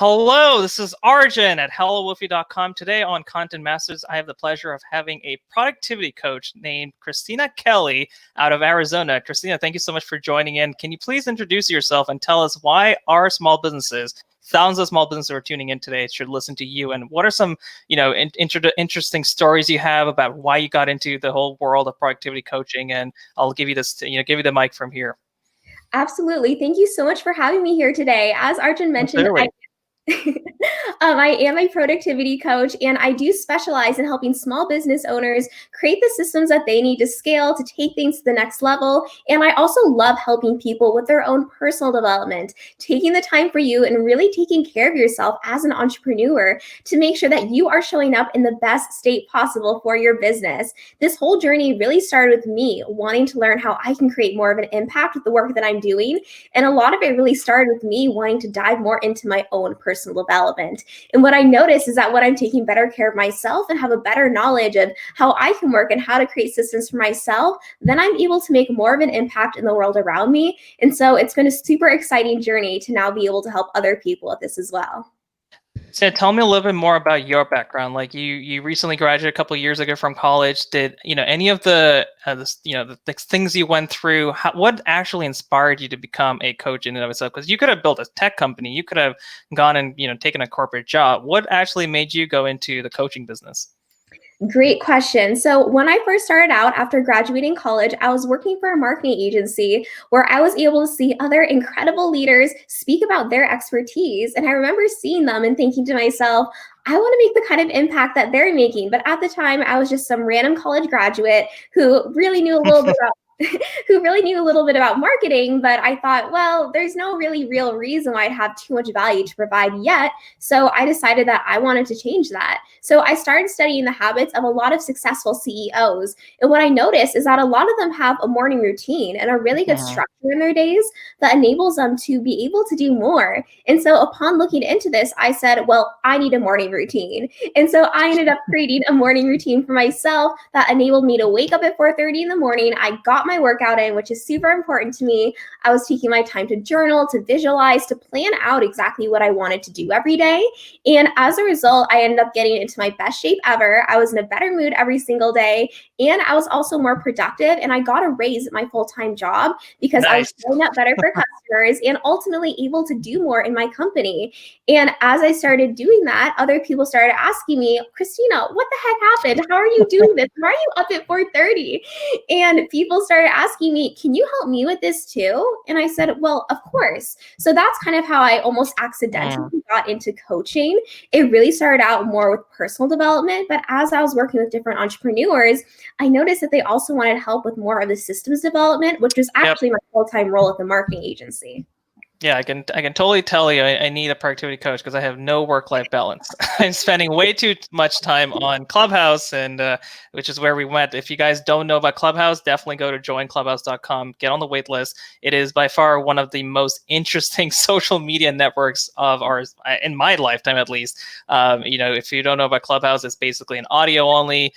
Hello, this is Arjun at HelloWoofy.com. Today on Content Masters, I have the pleasure of having a productivity coach named Christina Kelly out of Arizona. Christina, thank you so much for joining in. Can you please introduce yourself and tell us why our small businesses, thousands of small businesses who are tuning in today, should listen to you? And what are some, interesting stories you have about why you got into the whole world of productivity coaching? And I'll give you this, give you the mic from here. Absolutely. Thank you so much for having me here today. As Arjun mentioned, Clearly. I am a productivity coach, and I do specialize in helping small business owners create the systems that they need to scale to take things to the next level. And I also love helping people with their own personal development, taking the time for you and really taking care of yourself as an entrepreneur to make sure that you are showing up in the best state possible for your business. This whole journey really started with me wanting to learn how I can create more of an impact with the work that I'm doing. And a lot of it really started with me wanting to dive more into my own personal development. And what I notice is that when I'm taking better care of myself and have a better knowledge of how I can work and how to create systems for myself, then I'm able to make more of an impact in the world around me. And so it's been a super exciting journey to now be able to help other people with this as well. So tell me a little bit more about your background. Like you recently graduated a couple of years ago from college. Did any of the the things you went through? What actually inspired you to become a coach in and of itself? Because you could have built a tech company, you could have gone and taken a corporate job. What actually made you go into the coaching business? Great question. So when I first started out after graduating college, I was working for a marketing agency where I was able to see other incredible leaders speak about their expertise. And I remember seeing them and thinking to myself, I want to make the kind of impact that they're making. But at the time, I was just some random college graduate who really knew a little bit about marketing, but I thought, well, there's no really real reason why I'd have too much value to provide yet. So I decided that I wanted to change that. So I started studying the habits of a lot of successful CEOs. And what I noticed is that a lot of them have a morning routine and a really good structure in their days that enables them to be able to do more. And so upon looking into this, I said, well, I need a morning routine. And so I ended up creating a morning routine for myself that enabled me to wake up at 4:30 in the morning. I got my workout in, which is super important to me. I was taking my time to journal, to visualize, to plan out exactly what I wanted to do every day. And as a result, I ended up getting into my best shape ever. I was in a better mood every single day. And I was also more productive. And I got a raise at my full-time job because I was showing up better for customers and ultimately able to do more in my company. And as I started doing that, other people started asking me, Christina, what the heck happened? How are you doing this? Why are you up at 4:30? And people started asking me, can you help me with this too? And I said, well, of course. So that's kind of how I almost accidentally got into coaching. It really started out more with personal development, but as I was working with different entrepreneurs, I noticed that they also wanted help with more of the systems development, which was actually my full-time role at the marketing agency. Yeah, I can totally tell you I need a productivity coach because I have no work-life balance. I'm spending way too much time on Clubhouse, and which is where we went. If you guys don't know about Clubhouse, definitely go to joinclubhouse.com. Get on the wait list. It is by far one of the most interesting social media networks of ours, in my lifetime at least. If you don't know about Clubhouse, it's basically an audio-only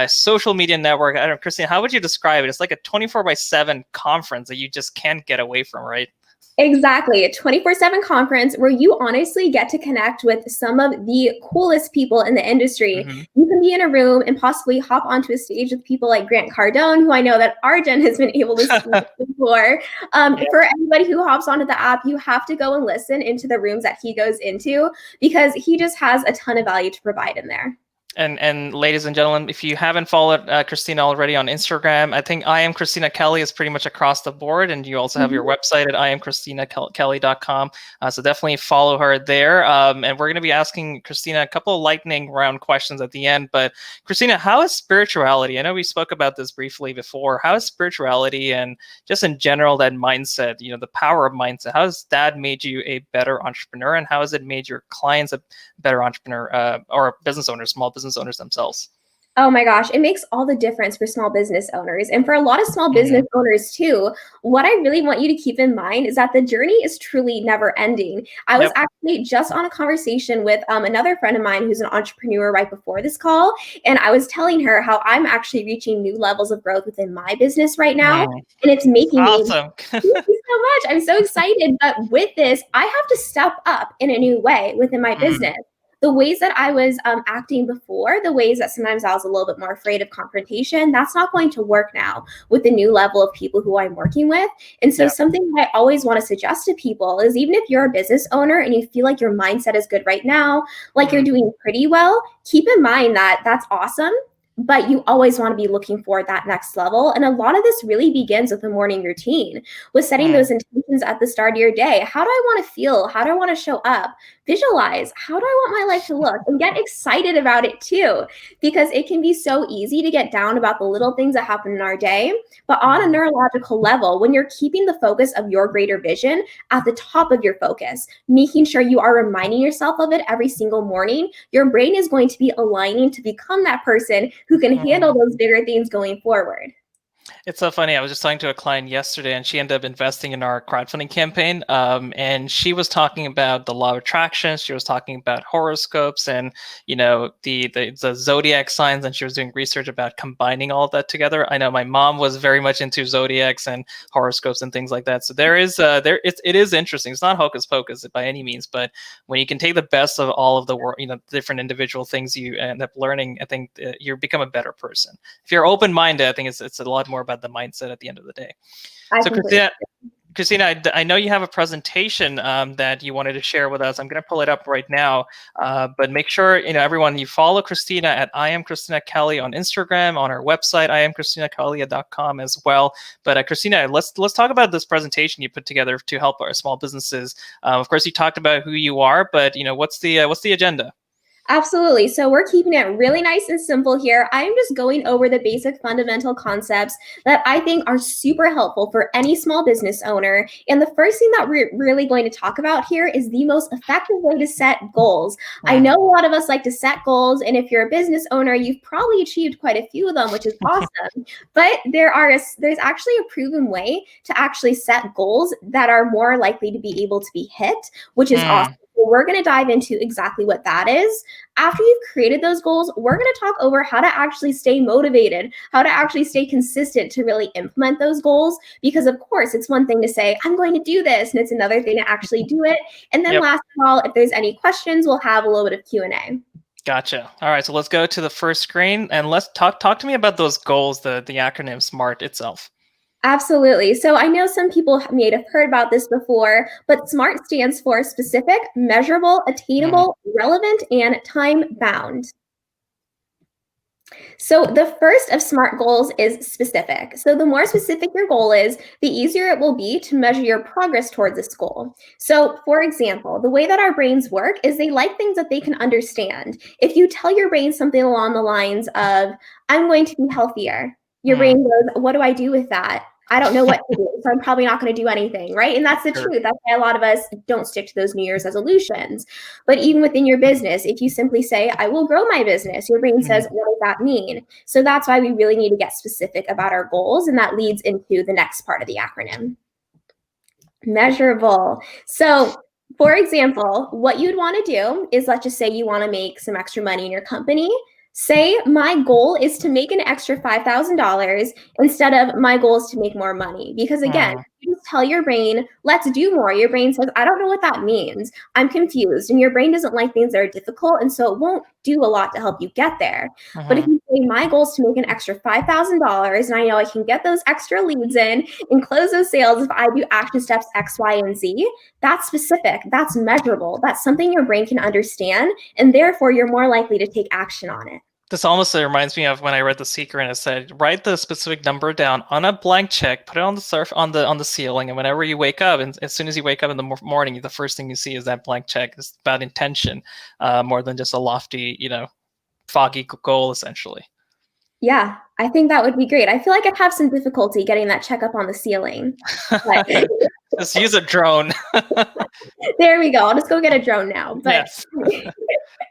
social media network. I don't know, Christina, how would you describe it? It's like a 24/7 conference that you just can't get away from, right? Exactly. A 24/7 conference where you honestly get to connect with some of the coolest people in the industry. You can be in a room and possibly hop onto a stage with people like Grant Cardone, who I know that Arjun has been able to speak before. For anybody who hops onto the app, you have to go and listen into the rooms that he goes into because he just has a ton of value to provide in there. And ladies and gentlemen, if you haven't followed Christina already on Instagram, I think I am Christina Kelly is pretty much across the board. And you also have your website at iamchristinakelly.com. So definitely follow her there. And we're going to be asking Christina a couple of lightning round questions at the end. But Christina, how is spirituality? I know we spoke about this briefly before. How is spirituality and just in general, that mindset, the power of mindset, how has that made you a better entrepreneur? And how has it made your clients a better entrepreneur or business owners, small business owners themselves? Oh my gosh, it makes all the difference for small business owners. And for a lot of small Hmm. business owners too, what I really want you to keep in mind is that the journey is truly never ending. I was Yep. actually just on a conversation with another friend of mine who's an entrepreneur right before this call. And I was telling her how I'm actually reaching new levels of growth within my business right now. Mm. And it's making me Awesome. thank you so much. I'm so excited. But with this, I have to step up in a new way within my Mm. business. The ways that I was acting before, the ways that sometimes I was a little bit more afraid of confrontation, that's not going to work now with the new level of people who I'm working with. And so, Yeah. something that I always want to suggest to people is even if you're a business owner and you feel like your mindset is good right now, like you're Mm. doing pretty well, keep in mind that that's awesome. But you always want to be looking for that next level. And a lot of this really begins with the morning routine, with setting Mm. those intentions at the start of your day. How do I want to feel? How do I want to show up? Visualize, how do I want my life to look, and get excited about it too, because it can be so easy to get down about the little things that happen in our day. But on a Mm. neurological level, when you're keeping the focus of your greater vision at the top of your focus, making sure you are reminding yourself of it every single morning, your brain is going to be aligning to become that person who can handle Mm. those bigger things going forward. It's so funny. I was just talking to a client yesterday, and she ended up investing in our crowdfunding campaign. And she was talking about the law of attraction. She was talking about horoscopes, and the zodiac signs. And she was doing research about combining all of that together. I know my mom was very much into zodiacs and horoscopes and things like that. So it is interesting. It's not hocus pocus by any means, but when you can take the best of all of the world, different individual things you end up learning, I think you become a better person. If you're open minded, I think it's a lot more about the mindset at the end of the day. I So completely. Christina, I know you have a presentation that you wanted to share with us. I'm going to pull it up right now, but make sure everyone you follow Christina at I am Christina Kelly on Instagram, on our website iamchristinakelly.com as well. But Christina, let's talk about this presentation you put together to help our small businesses. Of course, you talked about who you are, but what's the agenda? Absolutely. So we're keeping it really nice and simple here. I'm just going over the basic fundamental concepts that I think are super helpful for any small business owner. And the first thing that we're really going to talk about here is the most effective way to set goals. I Mm. know a lot of us like to set goals, and if you're a business owner, you've probably achieved quite a few of them, which is awesome. But there's actually a proven way to actually set goals that are more likely to be able to be hit, which is awesome. Mm. So we're going to dive into exactly what that is. After you've created those goals, we're going to talk over how to actually stay motivated, how to actually stay consistent to really implement those goals. Because of course, it's one thing to say, I'm going to do this, and it's another thing to actually do it. And then Yep. last of all, if there's any questions, we'll have a little bit of Q&A. Gotcha. All right, so let's go to the first screen and let's talk to me about those goals, the acronym SMART itself. Absolutely. So I know some people may have heard about this before, but SMART stands for specific, measurable, Mm. attainable, relevant, and time bound. So the first of SMART goals is specific. So the more specific your goal is, the easier it will be to measure your progress towards this goal. So for example, the way that our brains work is they like things that they can understand. If you tell your brain something along the lines of, I'm going to be healthier, your Mm. brain goes, what do I do with that? I don't know what to do, so I'm probably not going to do anything, right? And that's the Sure. truth. That's why a lot of us don't stick to those New Year's resolutions. But even within your business, if you simply say, I will grow my business, your brain says, what does that mean? So that's why we really need to get specific about our goals. And that leads into the next part of the acronym. Measurable. So for example, what you'd want to do is, let's just say you want to make some extra money in your company. Say my goal is to make an extra $5,000 instead of my goal is to make more money. Because again, Mm. you just tell your brain, let's do more. Your brain says, I don't know what that means. I'm confused. And your brain doesn't like things that are difficult. And so it won't do a lot to help you get there. But if Mhm. you say my goal is to make an extra $5,000 and I know I can get those extra leads in and close those sales if I do action steps X, Y, and Z, that's specific. That's measurable. That's something your brain can understand. And therefore, you're more likely to take action on it. This almost reminds me of when I read The Secret and it said, write the specific number down on a blank check, put it on the on the ceiling, and whenever you wake up, and as soon as you wake up in the morning, the first thing you see is that blank check. It's about intention, more than just a lofty, foggy goal, essentially. Yeah, I think that would be great. I feel like I'd have some difficulty getting that check up on the ceiling. But Just use a drone. there we go. I'll just go get a drone now. But Yes.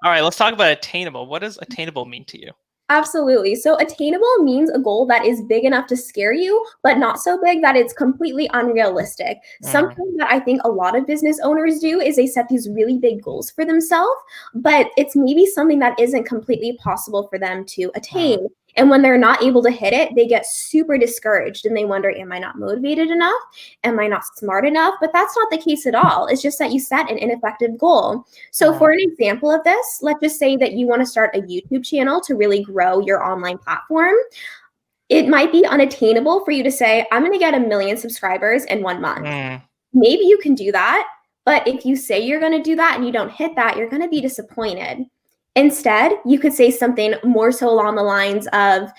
All right, let's talk about attainable. What does attainable mean to you? Absolutely. So attainable means a goal that is big enough to scare you, but not so big that it's completely unrealistic. Mm, Something that I think a lot of business owners do is they set these really big goals for themselves, but it's maybe something that isn't completely possible for them to mm, attain. And when they're not able to hit it, they get super discouraged and they wonder, am I not motivated enough? Am I not smart enough? But that's not the case at all. It's just that you set an ineffective goal. So, mm, for an example of this, let's just say that you want to start a YouTube channel to really grow your online platform. It might be unattainable for you to say, I'm going to get 1 million subscribers in 1 month. mm, Maybe you can do that. But if you say you're going to do that and you don't hit that, you're going to be disappointed. Instead, you could say something more so along the lines of,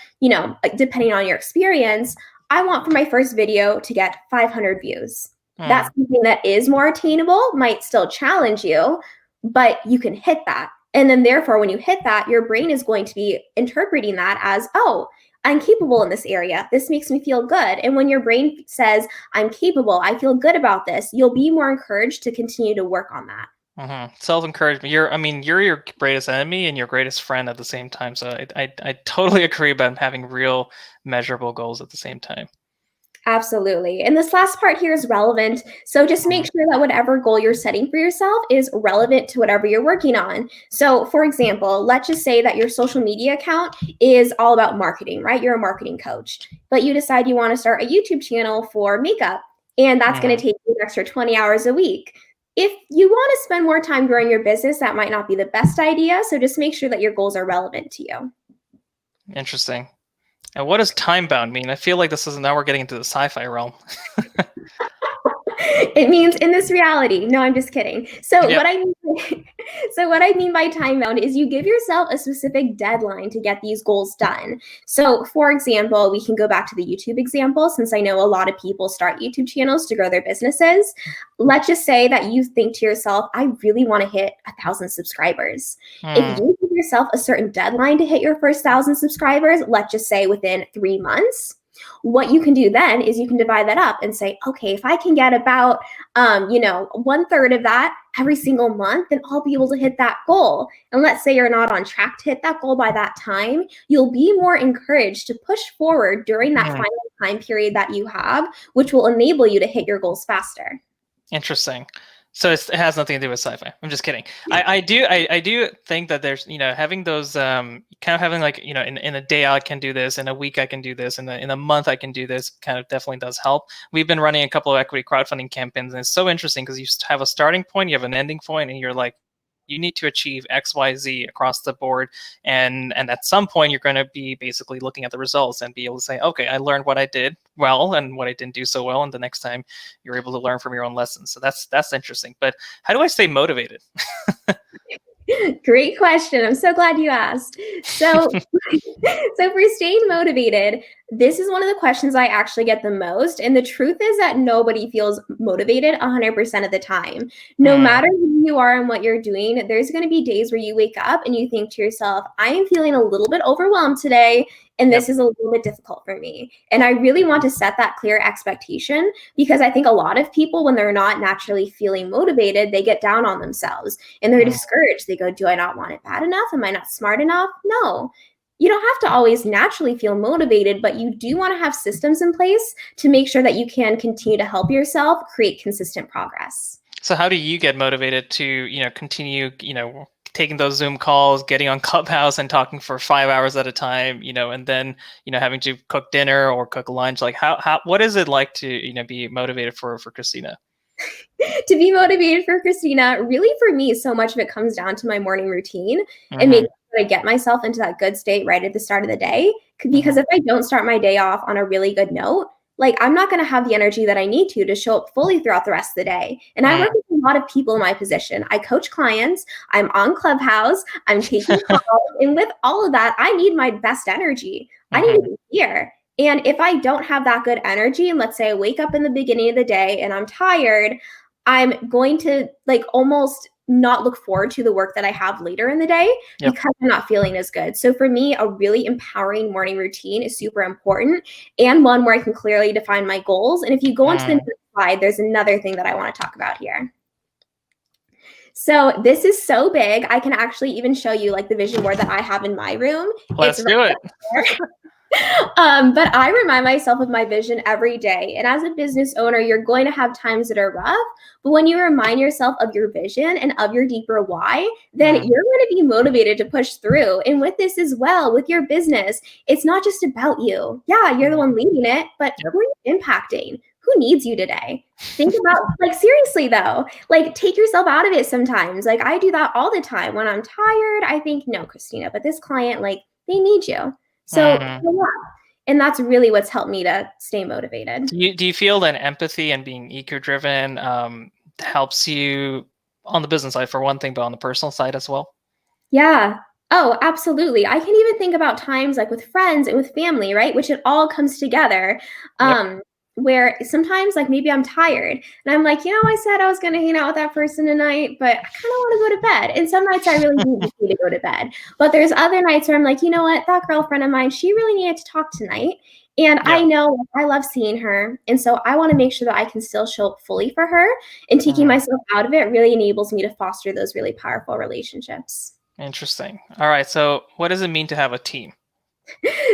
depending on your experience, I want for my first video to get 500 views. mm. That's something that is more attainable, might still challenge you, but you can hit that. And then, therefore, when you hit that, your brain is going to be interpreting that as, oh, I'm capable in this area. This makes me feel good. And when your brain says, I'm capable, I feel good about this, you'll be more encouraged to continue to work on that. Self-encouragement. You're your greatest enemy and your greatest friend at the same time. So I totally agree about having real measurable goals at the same time. Absolutely. And this last part here is relevant. So just make Mhm, sure that whatever goal you're setting for yourself is relevant to whatever you're working on. So, for example, let's just say that your social media account is all about marketing, right? You're a marketing coach, but you decide you want to start a YouTube channel for makeup, and that's going to mhm. take you an extra 20 hours a week. If you want to spend more time growing your business, that might not be the best idea. So just make sure that your goals are relevant to you. Interesting. And what does time bound mean? I feel like this is now we're getting into the sci-fi realm. It means in this reality. No, I'm just kidding. So Yep. what I mean so what I mean by time bound is you give yourself a specific deadline to get these goals done. So for example, we can go back to the YouTube example since I know a lot of people start YouTube channels to grow their businesses. Let's just say that you think to yourself, I really want to hit 1,000 subscribers. If Mm, you give yourself a certain deadline to hit your first 1,000 subscribers, let's just say within 3 months, what you can do then is you can divide that up and say, okay, if I can get about, 1/3 of that every single month, then I'll be able to hit that goal. And let's say you're not on track to hit that goal by that time, you'll be more encouraged to push forward during that mm. final time period that you have, which will enable you to hit your goals faster. Interesting. So it has nothing to do with sci-fi. I'm just kidding. I do think that there's having those kind of having like in a day I can do this, in a week I can do this, in a month I can do this. Kind of definitely does help. We've been running a couple of equity crowdfunding campaigns, and it's so interesting because you have a starting point, you have an ending point, and you're like, you need to achieve X, Y, Z across the board, and at some point you're going to be basically looking at the results and be able to say, okay, I learned what I did well and what I didn't do so well, and the next time you're able to learn from your own lessons. So that's interesting. But how do I stay motivated? Great question. I'm so glad you asked. So, so for staying motivated, this is one of the questions I actually get the most. And the truth is that nobody feels motivated 100% of the time. No Hmm, matter who you are and what you're doing, there's going to be days where you wake up and you think to yourself, I am feeling a little bit overwhelmed today. And yep. this is a little bit difficult for me. And I really want to set that clear expectation because I think a lot of people, when they're not naturally feeling motivated, they get down on themselves and they're Mm, discouraged. They go, do I not want it bad enough? Am I not smart enough? No. You don't have to always naturally feel motivated, but you do want to have systems in place to make sure that you can continue to help yourself create consistent progress. So how do you get motivated to continue taking those Zoom calls, getting on Clubhouse and talking for 5 hours at a time, and then having to cook dinner or cook lunch? Like how what is it like to be motivated for Christina? To be motivated for Christina, really for me, so much of it comes down to my morning routine and Hmm, making sure I get myself into that good state right at the start of the day. Because hmm, if I don't start my day off on a really good note, like I'm not going to have the energy that I need to show up fully throughout the rest of the day. And I mm. work with a lot of people in my position. I coach clients, I'm on Clubhouse, I'm taking calls, and with all of that, I need my best energy. I need to Hmm, be here. And if I don't have that good energy, and let's say I wake up in the beginning of the day and I'm tired, I'm going to like almost not look forward to the work that I have later in the day yep. because I'm not feeling as good. So for me, a really empowering morning routine is super important and one where I can clearly define my goals. And if you go onto the Mm, next slide, there's another thing that I want to talk about here. So this is so big. I can actually even show you like the vision board that I have in my room. Let's It's do right it. there. But I remind myself of my vision every day. And as a business owner, you're going to have times that are rough. But when you remind yourself of your vision and of your deeper why, then you're going to be motivated to push through. And with this as well, with your business, it's not just about you. Yeah, you're the one leading it, but who are you impacting? Who needs you today? Think about, like, seriously though, like, take yourself out of it sometimes. Like, I do that all the time. When I'm tired, I think, no, Christina, but this client, like, they need you. So, yeah. And that's really what's helped me to stay motivated. Do you feel that empathy and being eco-driven helps you on the business side for one thing, but on the personal side as well? Yeah. Oh, absolutely. I can even think about times like with friends and with family, right? Which it all comes together. Where sometimes like maybe I'm tired and I'm like, I said I was going to hang out with that person tonight, but I kind of want to go to bed. And some nights I really need to go to bed. But there's other nights where I'm like, you know what, that girlfriend of mine, she really needed to talk tonight. And I know I love seeing her. And so I want to make sure that I can still show up fully for her. And taking myself out of it really enables me to foster those really powerful relationships. Interesting. All right. So what does it mean to have a team?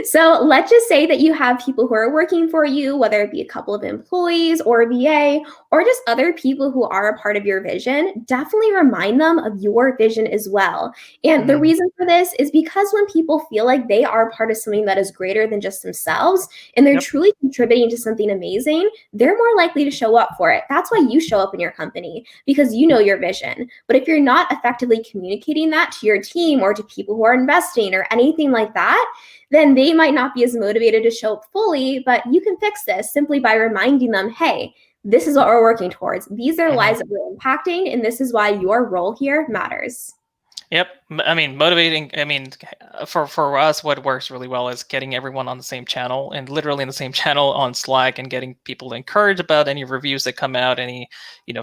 So let's just say that you have people who are working for you, whether it be a couple of employees or a VA, or just other people who are a part of your vision. Definitely remind them of your vision as well. And the reason for this is because when people feel like they are part of something that is greater than just themselves, and they're truly contributing to something amazing, they're more likely to show up for it. That's why you show up in your company, because you know your vision. But if you're not effectively communicating that to your team or to people who are investing or anything like that, then they might not be as motivated to show up fully. But you can fix this simply by reminding them, hey, this is what we're working towards. These are lives that we're impacting, and this is why your role here matters. Yep. I mean, motivating. I mean, for us, what works really well is getting everyone on the same channel and literally in the same channel on Slack, and getting people to encourage about any reviews that come out, any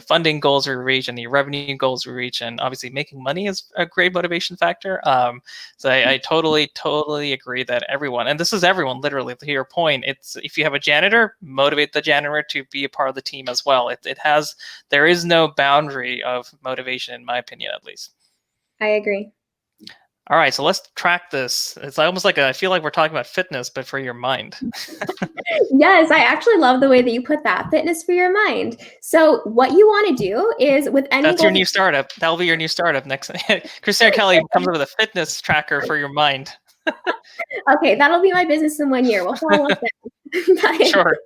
funding goals we reach, any revenue goals we reach, and obviously making money is a great motivation factor. So I totally agree that everyone, and this is everyone, literally to your point. It's if you have a janitor, motivate the janitor to be a part of the team as well. There is no boundary of motivation, in my opinion, at least. I agree. All right, so let's track this. It's almost like I feel like we're talking about fitness, but for your mind. Yes, I actually love the way that you put that, fitness for your mind. So what you want to do is with any That's your new startup. That'll be your new startup next. Christina Kelly comes up with a fitness tracker for your mind. Okay, that'll be my business in 1 year. We'll follow up then. Sure.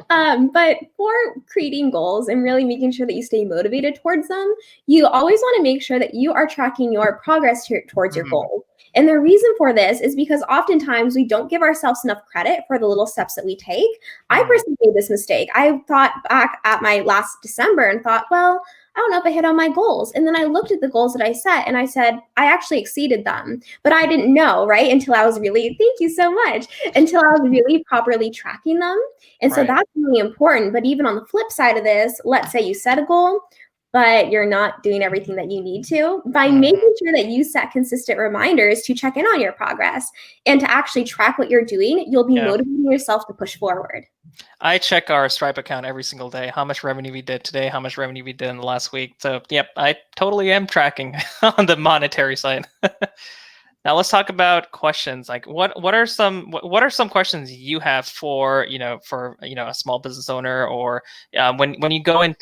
But for creating goals and really making sure that you stay motivated towards them, you always want to make sure that you are tracking your progress towards your goals. And the reason for this is because oftentimes we don't give ourselves enough credit for the little steps that we take. I personally made this mistake. I thought back at my last December and thought, well, I don't know if I hit on my goals. And then I looked at the goals that I set and I said, I actually exceeded them, but I didn't know, right? Until I was really, thank you so much, until I was really properly tracking them. And so that's really important. But even on the flip side of this, let's say you set a goal, but you're not doing everything that you need to. By making sure that you set consistent reminders to check in on your progress and to actually track what you're doing, you'll be motivating yourself to push forward. I check our Stripe account every single day, how much revenue we did today, how much revenue we did in the last week. So, yep, I totally am tracking on the monetary side. Now let's talk about questions. Like what are some questions you have for a small business owner, or when you go in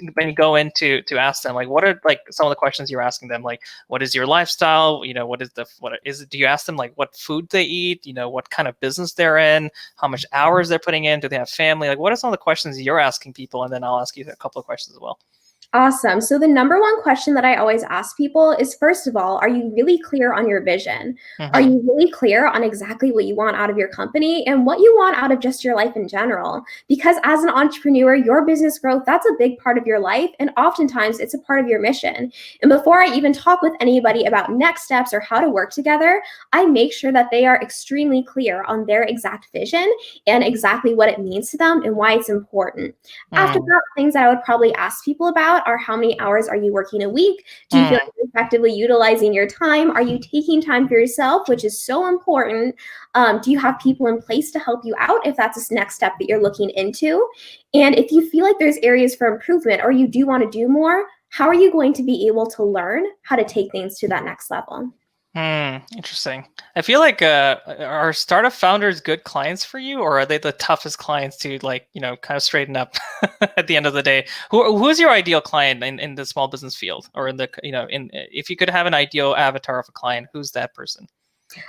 to ask them, like what are like some of the questions you're asking them, like what is your lifestyle, do you ask them like what food they eat, what kind of business they're in, how much hours they're putting in, do they have family, like what are some of the questions you're asking people, and then I'll ask you a couple of questions as well. Awesome. So the number one question that I always ask people is, first of all, are you really clear on your vision? Are you really clear on exactly what you want out of your company and what you want out of just your life in general? Because as an entrepreneur, your business growth, that's a big part of your life. And oftentimes it's a part of your mission. And before I even talk with anybody about next steps or how to work together, I make sure that they are extremely clear on their exact vision and exactly what it means to them and why it's important. After that, things that I would probably ask people about are, how many hours are you working a week? Do you feel like you're effectively utilizing your time? Are you taking time for yourself, which is so important? Do you have people in place to help you out if that's the next step that you're looking into? And if you feel like there's areas for improvement or you do want to do more, how are you going to be able to learn how to take things to that next level? Interesting. I feel like are startup founders good clients for you, or are they the toughest clients to like, kind of straighten up at the end of the day? Who's your ideal client in the small business field, or in the if you could have an ideal avatar of a client, who's that person?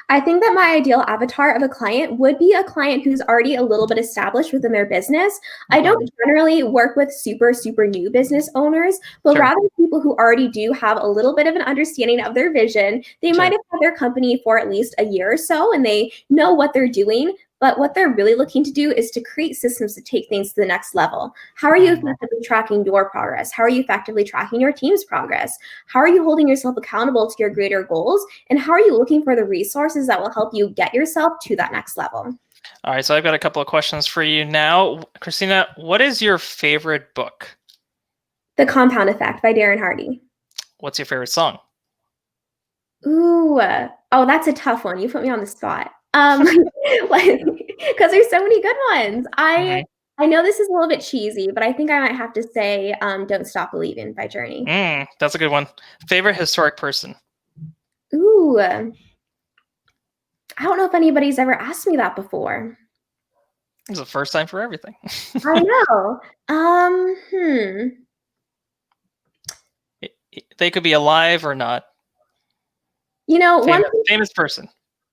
I think that my ideal avatar of a client would be a client who's already a little bit established within their business. I don't generally work with super, super new business owners, but Sure. rather people who already do have a little bit of an understanding of their vision. They might have had their company for at least a year or so, and they know what they're doing. But what they're really looking to do is to create systems to take things to the next level. How are you effectively tracking your progress? How are you effectively tracking your team's progress? How are you holding yourself accountable to your greater goals? And how are you looking for the resources that will help you get yourself to that next level? All right, so I've got a couple of questions for you now. Christina, what is your favorite book? The Compound Effect by Darren Hardy. What's your favorite song? Ooh, oh, that's a tough one. You put me on the spot. Because there's so many good ones. I know this is a little bit cheesy, but I think I might have to say Don't Stop Believing by Journey. That's a good one. Favorite historic person? Ooh, I don't know if anybody's ever asked me that before. It's the first time for everything. I know. They could be alive or not. Famous person.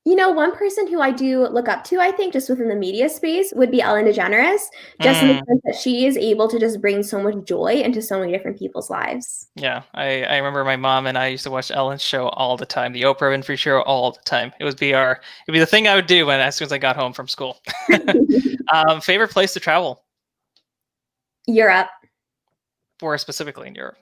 One person who I do look up to, I think, just within the media space would be Ellen DeGeneres, just in the sense that she is able to just bring so much joy into so many different people's lives. Yeah, I remember my mom and I used to watch Ellen's show all the time, the Oprah Winfrey Show all the time. It'd be the thing I would do as soon as I got home from school. Favorite place to travel? Europe. Where specifically in Europe?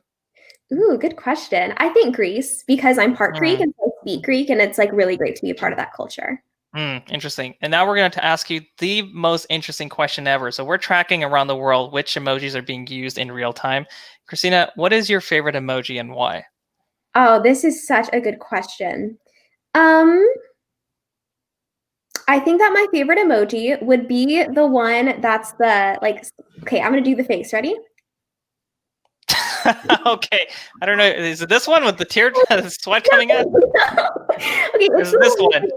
Ooh, good question. I think Greece, because I'm part Greek and I speak Greek, and it's like really great to be a part of that culture. Interesting. And now we're going to ask you the most interesting question ever. So we're tracking around the world which emojis are being used in real time. Christina, what is your favorite emoji and why? Oh, this is such a good question. I think that my favorite emoji would be the one that's okay, I'm going to do the face. Ready? Okay, I don't know. Is it this one with the the sweat coming out? Okay, is it this one?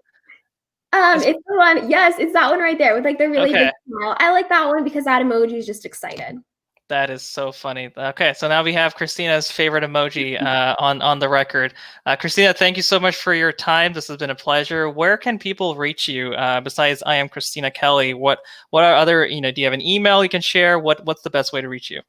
It's the one. Yes, it's that one right there with like the really big smile. I like that one because that emoji is just excited. That is so funny. Okay, so now we have Christina's favorite emoji on the record. Christina, thank you so much for your time. This has been a pleasure. Where can people reach you besides I am Christina Kelly? What are other, do you have an email you can share? What's the best way to reach you?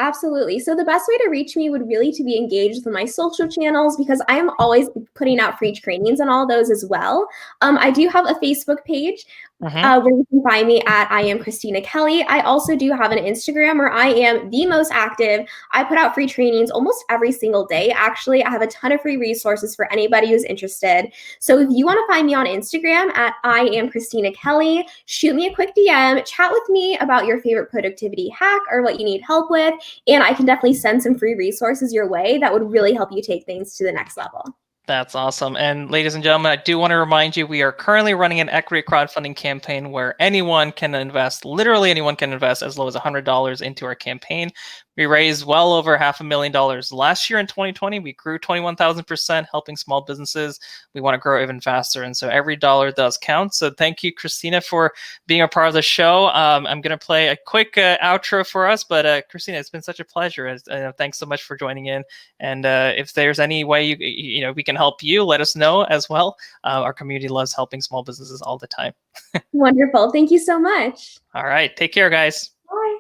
Absolutely. So the best way to reach me would really to be engaged with my social channels because I'm always putting out free trainings on all those as well. I do have a Facebook page where you can find me at I am Christina Kelly. I also do have an Instagram where I am the most active. I put out free trainings almost every single day. Actually, I have a ton of free resources for anybody who's interested. So if you want to find me on Instagram at I am Christina Kelly, shoot me a quick DM, chat with me about your favorite productivity hack or what you need help with. And I can definitely send some free resources your way that would really help you take things to the next level. That's awesome. And ladies and gentlemen, I do want to remind you, we are currently running an equity crowdfunding campaign where anyone can invest, literally anyone can invest as low as $100 into our campaign. We raised well over $500,000 last year in 2020. We grew 21,000%, helping small businesses. We want to grow even faster. And so every dollar does count. So thank you, Christina, for being a part of the show. I'm going to play a quick outro for us. But Christina, it's been such a pleasure. Thanks so much for joining in. And if there's any way we can help you, let us know as well. Our community loves helping small businesses all the time. Wonderful. Thank you so much. All right. Take care, guys. Bye.